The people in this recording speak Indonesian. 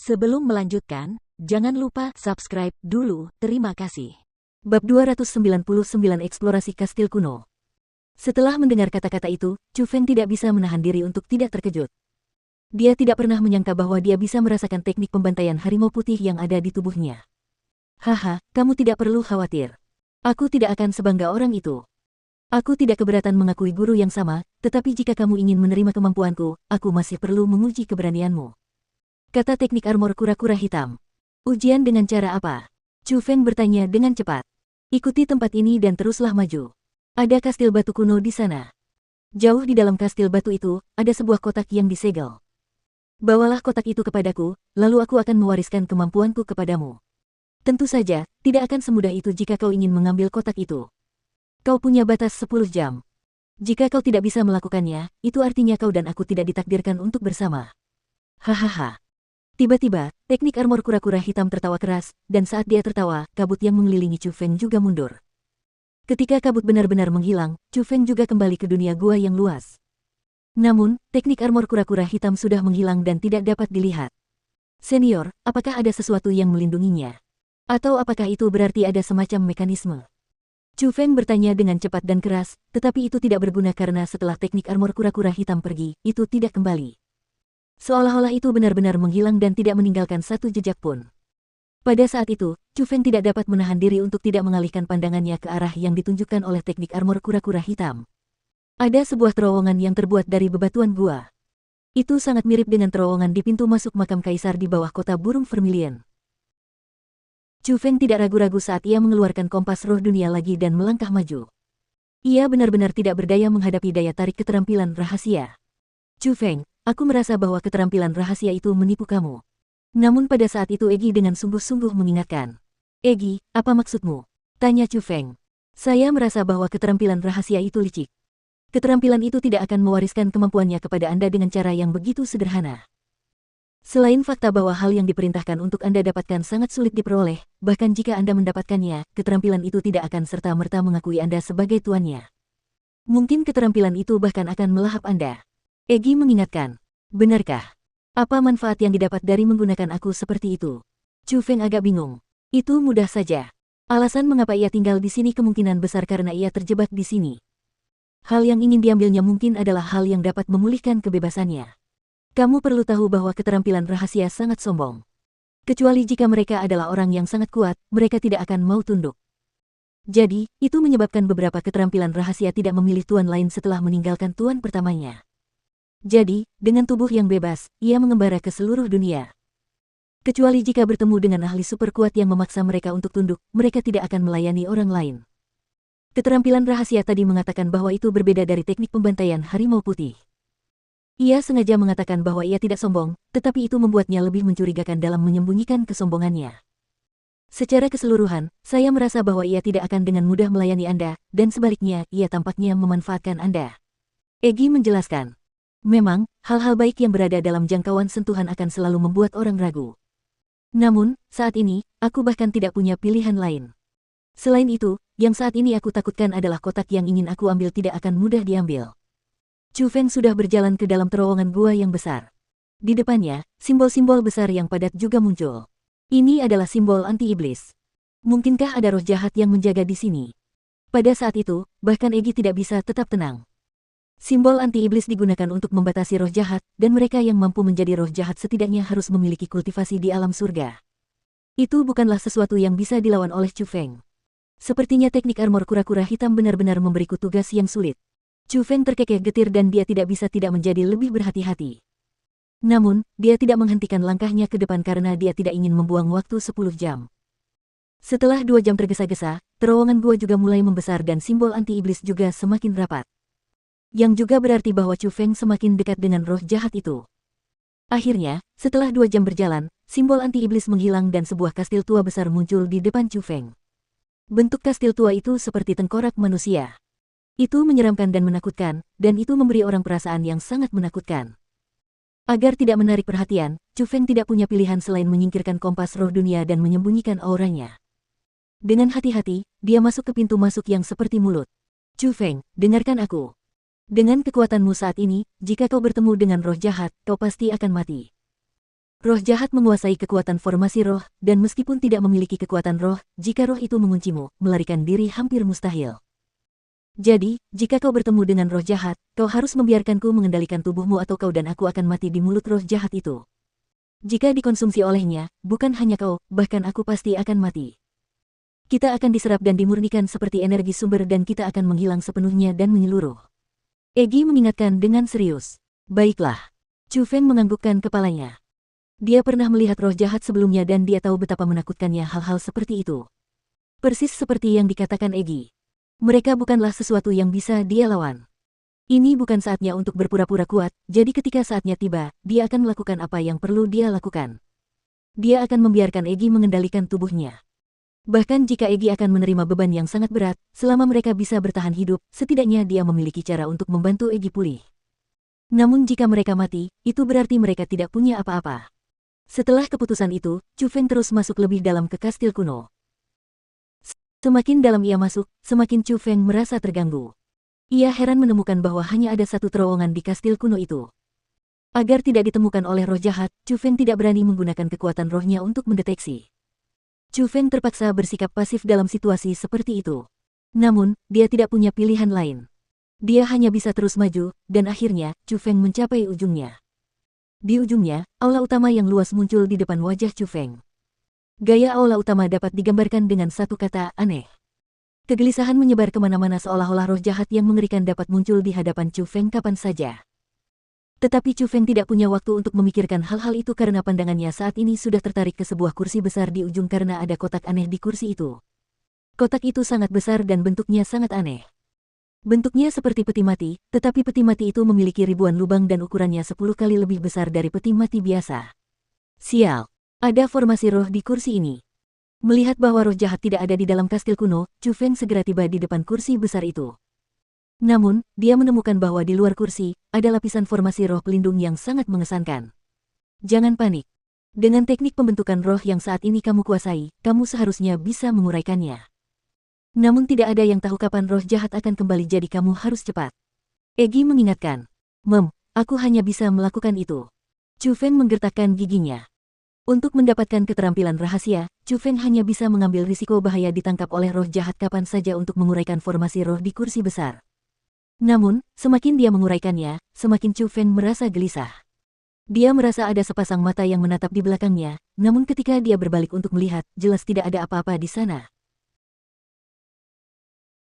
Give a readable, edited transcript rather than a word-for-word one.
Sebelum melanjutkan, jangan lupa subscribe dulu, terima kasih. Bab 299 Eksplorasi Kastil Kuno. Setelah mendengar kata-kata itu, Chu Feng tidak bisa menahan diri untuk tidak terkejut. Dia tidak pernah menyangka bahwa dia bisa merasakan teknik pembantaian harimau putih yang ada di tubuhnya. Haha, kamu tidak perlu khawatir. Aku tidak akan sebangga orang itu. Aku tidak keberatan mengakui guru yang sama, tetapi jika kamu ingin menerima kemampuanku, aku masih perlu menguji keberanianmu. Kata teknik armor kura-kura hitam. Ujian dengan cara apa? Chu Feng bertanya dengan cepat. Ikuti tempat ini dan teruslah maju. Ada kastil batu kuno di sana. Jauh di dalam kastil batu itu, ada sebuah kotak yang disegel. Bawalah kotak itu kepadaku, lalu aku akan mewariskan kemampuanku kepadamu. Tentu saja, tidak akan semudah itu jika kau ingin mengambil kotak itu. Kau punya batas 10 jam. Jika kau tidak bisa melakukannya, itu artinya kau dan aku tidak ditakdirkan untuk bersama. Hahaha. Tiba-tiba, teknik armor kura-kura hitam tertawa keras, dan saat dia tertawa, kabut yang mengelilingi Chu Feng juga mundur. Ketika kabut benar-benar menghilang, Chu Feng juga kembali ke dunia gua yang luas. Namun, teknik armor kura-kura hitam sudah menghilang dan tidak dapat dilihat. Senior, apakah ada sesuatu yang melindunginya? Atau apakah itu berarti ada semacam mekanisme? Chu Feng bertanya dengan cepat dan keras, tetapi itu tidak berguna karena setelah teknik armor kura-kura hitam pergi, itu tidak kembali. Seolah-olah itu benar-benar menghilang dan tidak meninggalkan satu jejak pun. Pada saat itu, Chu Feng tidak dapat menahan diri untuk tidak mengalihkan pandangannya ke arah yang ditunjukkan oleh teknik armor kura-kura hitam. Ada sebuah terowongan yang terbuat dari bebatuan gua. Itu sangat mirip dengan terowongan di pintu masuk makam kaisar di bawah kota burung Vermilion. Chu Feng tidak ragu-ragu saat ia mengeluarkan kompas roh dunia lagi dan melangkah maju. Ia benar-benar tidak berdaya menghadapi daya tarik keterampilan rahasia. Chu Feng, aku merasa bahwa keterampilan rahasia itu menipu kamu. Namun pada saat itu Egi dengan sungguh-sungguh mengingatkan. Egi, apa maksudmu? Tanya Chu Feng. Saya merasa bahwa keterampilan rahasia itu licik. Keterampilan itu tidak akan mewariskan kemampuannya kepada Anda dengan cara yang begitu sederhana. Selain fakta bahwa hal yang diperintahkan untuk Anda dapatkan sangat sulit diperoleh, bahkan jika Anda mendapatkannya, keterampilan itu tidak akan serta-merta mengakui Anda sebagai tuannya. Mungkin keterampilan itu bahkan akan melahap Anda. Egi mengingatkan. Benarkah? Apa manfaat yang didapat dari menggunakan aku seperti itu? Chu Feng agak bingung. Itu mudah saja. Alasan mengapa ia tinggal di sini kemungkinan besar karena ia terjebak di sini. Hal yang ingin diambilnya mungkin adalah hal yang dapat memulihkan kebebasannya. Kamu perlu tahu bahwa keterampilan rahasia sangat sombong. Kecuali jika mereka adalah orang yang sangat kuat, mereka tidak akan mau tunduk. Jadi, itu menyebabkan beberapa keterampilan rahasia tidak memilih tuan lain setelah meninggalkan tuan pertamanya. Jadi, dengan tubuh yang bebas, ia mengembara ke seluruh dunia. Kecuali jika bertemu dengan ahli super kuat yang memaksa mereka untuk tunduk, mereka tidak akan melayani orang lain. Keterampilan rahasia tadi mengatakan bahwa itu berbeda dari teknik pembantaian harimau putih. Ia sengaja mengatakan bahwa ia tidak sombong, tetapi itu membuatnya lebih mencurigakan dalam menyembunyikan kesombongannya. Secara keseluruhan, saya merasa bahwa ia tidak akan dengan mudah melayani Anda, dan sebaliknya, ia tampaknya memanfaatkan Anda. Egi menjelaskan. Memang, hal-hal baik yang berada dalam jangkauan sentuhan akan selalu membuat orang ragu. Namun, saat ini, aku bahkan tidak punya pilihan lain. Selain itu, yang saat ini aku takutkan adalah kotak yang ingin aku ambil tidak akan mudah diambil. Chu Feng sudah berjalan ke dalam terowongan gua yang besar. Di depannya, simbol-simbol besar yang padat juga muncul. Ini adalah simbol anti-iblis. Mungkinkah ada roh jahat yang menjaga di sini? Pada saat itu, bahkan Egi tidak bisa tetap tenang. Simbol anti-iblis digunakan untuk membatasi roh jahat, dan mereka yang mampu menjadi roh jahat setidaknya harus memiliki kultivasi di alam surga. Itu bukanlah sesuatu yang bisa dilawan oleh Chu Feng. Sepertinya teknik armor kura-kura hitam benar-benar memberiku tugas yang sulit. Chu Feng terkekeh getir dan dia tidak bisa tidak menjadi lebih berhati-hati. Namun, dia tidak menghentikan langkahnya ke depan karena dia tidak ingin membuang waktu 10 jam. Setelah 2 jam tergesa-gesa, terowongan gua juga mulai membesar dan simbol anti-iblis juga semakin rapat. Yang juga berarti bahwa Chu Feng semakin dekat dengan roh jahat itu. Akhirnya, setelah 2 jam berjalan, simbol anti-iblis menghilang dan sebuah kastil tua besar muncul di depan Chu Feng. Bentuk kastil tua itu seperti tengkorak manusia. Itu menyeramkan dan menakutkan, dan itu memberi orang perasaan yang sangat menakutkan. Agar tidak menarik perhatian, Chu Feng tidak punya pilihan selain menyingkirkan kompas roh dunia dan menyembunyikan auranya. Dengan hati-hati, dia masuk ke pintu masuk yang seperti mulut. Chu Feng, dengarkan aku. Dengan kekuatanmu saat ini, jika kau bertemu dengan roh jahat, kau pasti akan mati. Roh jahat menguasai kekuatan formasi roh, dan meskipun tidak memiliki kekuatan roh, jika roh itu menguncimu, melarikan diri hampir mustahil. Jadi, jika kau bertemu dengan roh jahat, kau harus membiarkanku mengendalikan tubuhmu atau kau dan aku akan mati di mulut roh jahat itu. Jika dikonsumsi olehnya, bukan hanya kau, bahkan aku pasti akan mati. Kita akan diserap dan dimurnikan seperti energi sumber dan kita akan menghilang sepenuhnya dan menyeluruh. Egi mengingatkan dengan serius. Baiklah. Chu Feng menganggukkan kepalanya. Dia pernah melihat roh jahat sebelumnya dan dia tahu betapa menakutkannya hal-hal seperti itu. Persis seperti yang dikatakan Egi. Mereka bukanlah sesuatu yang bisa dia lawan. Ini bukan saatnya untuk berpura-pura kuat, jadi ketika saatnya tiba, dia akan melakukan apa yang perlu dia lakukan. Dia akan membiarkan Egi mengendalikan tubuhnya. Bahkan jika Egi akan menerima beban yang sangat berat, selama mereka bisa bertahan hidup, setidaknya dia memiliki cara untuk membantu Egi pulih. Namun jika mereka mati, itu berarti mereka tidak punya apa-apa. Setelah keputusan itu, Chu Feng terus masuk lebih dalam ke kastil kuno. Semakin dalam ia masuk, semakin Chu Feng merasa terganggu. Ia heran menemukan bahwa hanya ada satu terowongan di kastil kuno itu. Agar tidak ditemukan oleh roh jahat, Chu Feng tidak berani menggunakan kekuatan rohnya untuk mendeteksi. Chu Feng terpaksa bersikap pasif dalam situasi seperti itu. Namun, dia tidak punya pilihan lain. Dia hanya bisa terus maju, dan akhirnya, Chu Feng mencapai ujungnya. Di ujungnya, aula utama yang luas muncul di depan wajah Chu Feng. Gaya aula utama dapat digambarkan dengan satu kata, aneh. Kegelisahan menyebar kemana-mana seolah-olah roh jahat yang mengerikan dapat muncul di hadapan Chu Feng kapan saja. Tetapi Chu Feng tidak punya waktu untuk memikirkan hal-hal itu karena pandangannya saat ini sudah tertarik ke sebuah kursi besar di ujung karena ada kotak aneh di kursi itu. Kotak itu sangat besar dan bentuknya sangat aneh. Bentuknya seperti peti mati, tetapi peti mati itu memiliki ribuan lubang dan ukurannya 10 kali lebih besar dari peti mati biasa. Sial, ada formasi roh di kursi ini. Melihat bahwa roh jahat tidak ada di dalam kastil kuno, Chu Feng segera tiba di depan kursi besar itu. Namun, dia menemukan bahwa di luar kursi, ada lapisan formasi roh pelindung yang sangat mengesankan. Jangan panik. Dengan teknik pembentukan roh yang saat ini kamu kuasai, kamu seharusnya bisa menguraikannya. Namun tidak ada yang tahu kapan roh jahat akan kembali jadi kamu harus cepat. Egi mengingatkan. Aku hanya bisa melakukan itu. Chu Feng menggertakkan giginya. Untuk mendapatkan keterampilan rahasia, Chu Feng hanya bisa mengambil risiko bahaya ditangkap oleh roh jahat kapan saja untuk menguraikan formasi roh di kursi besar. Namun, semakin dia menguraikannya, semakin Chu Feng merasa gelisah. Dia merasa ada sepasang mata yang menatap di belakangnya, namun ketika dia berbalik untuk melihat, jelas tidak ada apa-apa di sana.